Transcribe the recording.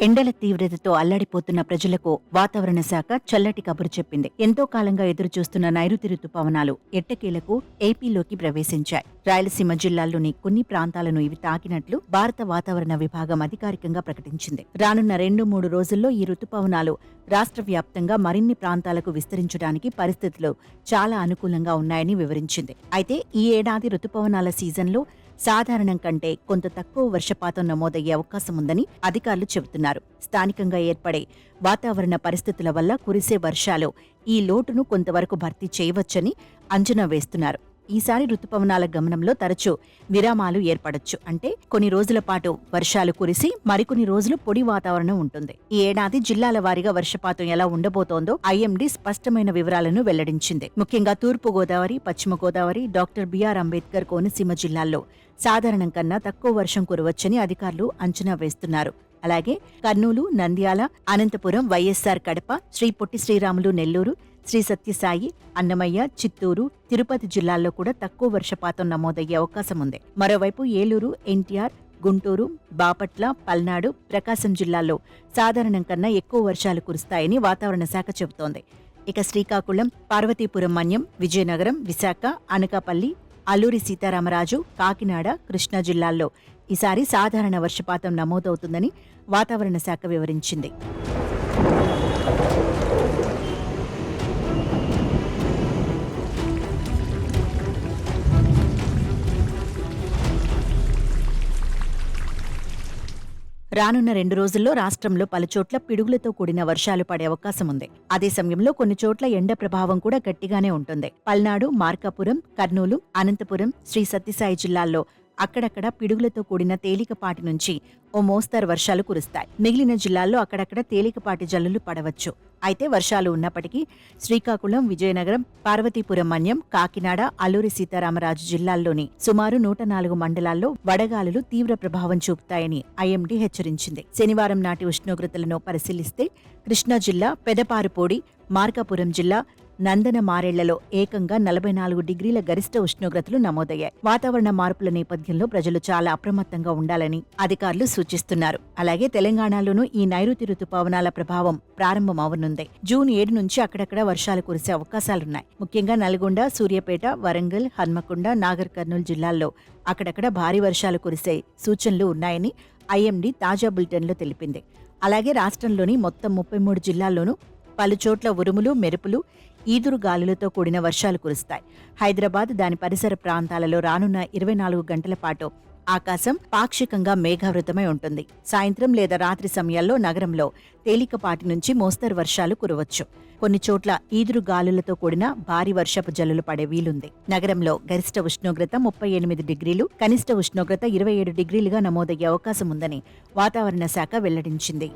ఎండల తీవ్రతతో అల్లాడిపోతున్న ప్రజలకు వాతావరణ శాఖ చల్లటి కబురు చెప్పింది. ఎంతో కాలంగా ఎదురుచూస్తున్న నైరుతి రుతుపవనాలు ఎట్టకేలకు ఏపీలోకి ప్రవేశించాయి. రాయలసీమ జిల్లాల్లోని కొన్ని ప్రాంతాలను ఇవి తాకినట్లు భారత వాతావరణ విభాగం అధికారికంగా ప్రకటించింది. రానున్న 2-3 రోజుల్లో ఈ రుతుపవనాలు రాష్ట్ర వ్యాప్తంగా మరిన్ని ప్రాంతాలకు విస్తరించడానికి పరిస్థితులు చాలా అనుకూలంగా ఉన్నాయని వివరించింది. అయితే ఈ ఏడాది రుతుపవనాల సీజన్లో సాధారణం కంటే కొంత తక్కువ వర్షపాతం నమోదయ్యే అవకాశం ఉందని అధికారులు చెబుతున్నారు. స్థానికంగా ఏర్పడే వాతావరణ పరిస్థితుల వల్ల కురిసే వర్షాలు ఈ లోటును కొంతవరకు భర్తీ చేయవచ్చని అంచనా వేస్తున్నారు. ఈసారి రుతుపవనాల గమనంలో తరచూ విరామాలు ఏర్పడొచ్చు. అంటే కొన్ని రోజుల పాటు వర్షాలు కురిసి మరికొన్ని రోజులు పొడి వాతావరణం ఉంటుంది. ఈ ఏడాది జిల్లాల వారీగా వర్షపాతం ఎలా ఉండబోతోందో ఐఎండీ స్పష్టమైన వివరాలను వెల్లడించింది. ముఖ్యంగా తూర్పు గోదావరి, పశ్చిమ గోదావరి, డాక్టర్ బిఆర్ అంబేద్కర్ కోనసీమ జిల్లాల్లో సాధారణం కన్నా తక్కువ వర్షం కురవచ్చని అధికారులు అంచనా వేస్తున్నారు. అలాగే కర్నూలు, నంద్యాల, అనంతపురం, వైఎస్సార్ కడప, శ్రీ పొట్టి శ్రీరాములు నెల్లూరు, శ్రీ సత్యసాయి, అన్నమయ్య, చిత్తూరు, తిరుపతి జిల్లాల్లో కూడా తక్కువ వర్షపాతం నమోదయ్యే అవకాశం ఉంది. మరోవైపు ఏలూరు, ఎన్టీఆర్, గుంటూరు, బాపట్ల, పల్నాడు, ప్రకాశం జిల్లాల్లో సాధారణం కన్నా ఎక్కువ వర్షాలు కురుస్తాయని వాతావరణ శాఖ చెబుతోంది. ఇక శ్రీకాకుళం, పార్వతీపురం మన్యం, విజయనగరం, విశాఖ, అనకాపల్లి, అల్లూరి సీతారామరాజు, కాకినాడ, కృష్ణా జిల్లాల్లో ఈసారి సాధారణ వర్షపాతం నమోదవుతుందని వాతావరణ శాఖ వివరించింది. రానున్న 2 రోజుల్లో రాష్ట్రంలో పలుచోట్ల పిడుగులతో కూడిన వర్షాలు పడే అవకాశం ఉంది. అదే సమయంలో కొన్ని చోట్ల ఎండ ప్రభావం కూడా గట్టిగానే ఉంటుంది. పల్నాడు, మార్కాపురం, కర్నూలు, అనంతపురం, శ్రీ సత్యసాయి జిల్లాల్లో అక్కడక్కడ పిడుగులతో కూడిన తేలికపాటి నుంచి ఓ మోస్తరు వర్షాలు కురుస్తాయి. మిగిలిన జిల్లాల్లో అక్కడక్కడ తేలికపాటి జల్లులు పడవచ్చు. అయితే వర్షాలు ఉన్నప్పటికీ శ్రీకాకుళం, విజయనగరం, పార్వతీపురం మన్యం, కాకినాడ, అల్లూరి సీతారామరాజు జిల్లాల్లోని సుమారు 104 మండలాల్లో వడగాలులు తీవ్ర ప్రభావం చూపుతాయని ఐఎండీ హెచ్చరించింది. శనివారం నాటి ఉష్ణోగ్రతలను పరిశీలిస్తే కృష్ణా జిల్లా పెదపారుపూడి, మార్కాపురం జిల్లా నందన మారేళ్లలో ఏకంగా 44 డిగ్రీల గరిష్ట ఉష్ణోగ్రతలు నమోదయ్యాయి. వాతావరణ మార్పుల నేపథ్యంలో ప్రజలు చాలా అప్రమత్తంగా ఉండాలని అధికారులు సూచిస్తున్నారు. అలాగే తెలంగాణలోనూ ఈ నైరుతి రుతుపవనాల ప్రభావం ప్రారంభమవనుంది. జూన్ 7 నుంచి అక్కడక్కడ వర్షాలు కురిసే అవకాశాలున్నాయి. ముఖ్యంగా నల్గొండ, సూర్యాపేట, వరంగల్, హన్మకొండ, నాగర్ కర్నూలు జిల్లాల్లో అక్కడక్కడ భారీ వర్షాలు కురిసే సూచనలు ఉన్నాయని ఐఎండీ తాజా బులెటిన్లో తెలిపింది. అలాగే రాష్ట్రంలోని మొత్తం 33 జిల్లాల్లోనూ పలుచోట్ల ఉరుములు, మెరుపులు, ఈదురు గాలులతో కూడిన వర్షాలు కురుస్తాయి. హైదరాబాద్, దాని పరిసర ప్రాంతాలలో రానున్న 24 గంటల పాటు ఆకాశం పాక్షికంగా మేఘావృతమై ఉంటుంది. సాయంత్రం లేదా రాత్రి సమయాల్లో నగరంలో తేలికపాటి నుంచి మోస్తరు వర్షాలు కురవచ్చు. కొన్ని చోట్ల ఈదురు గాలులతో కూడిన భారీ వర్షపు జల్లులు పడే వీలుంది. నగరంలో గరిష్ట ఉష్ణోగ్రత 38 డిగ్రీలు, కనిష్ట ఉష్ణోగ్రత 27 డిగ్రీలుగా నమోదయ్యే అవకాశం ఉందని వాతావరణ శాఖ వెల్లడించింది.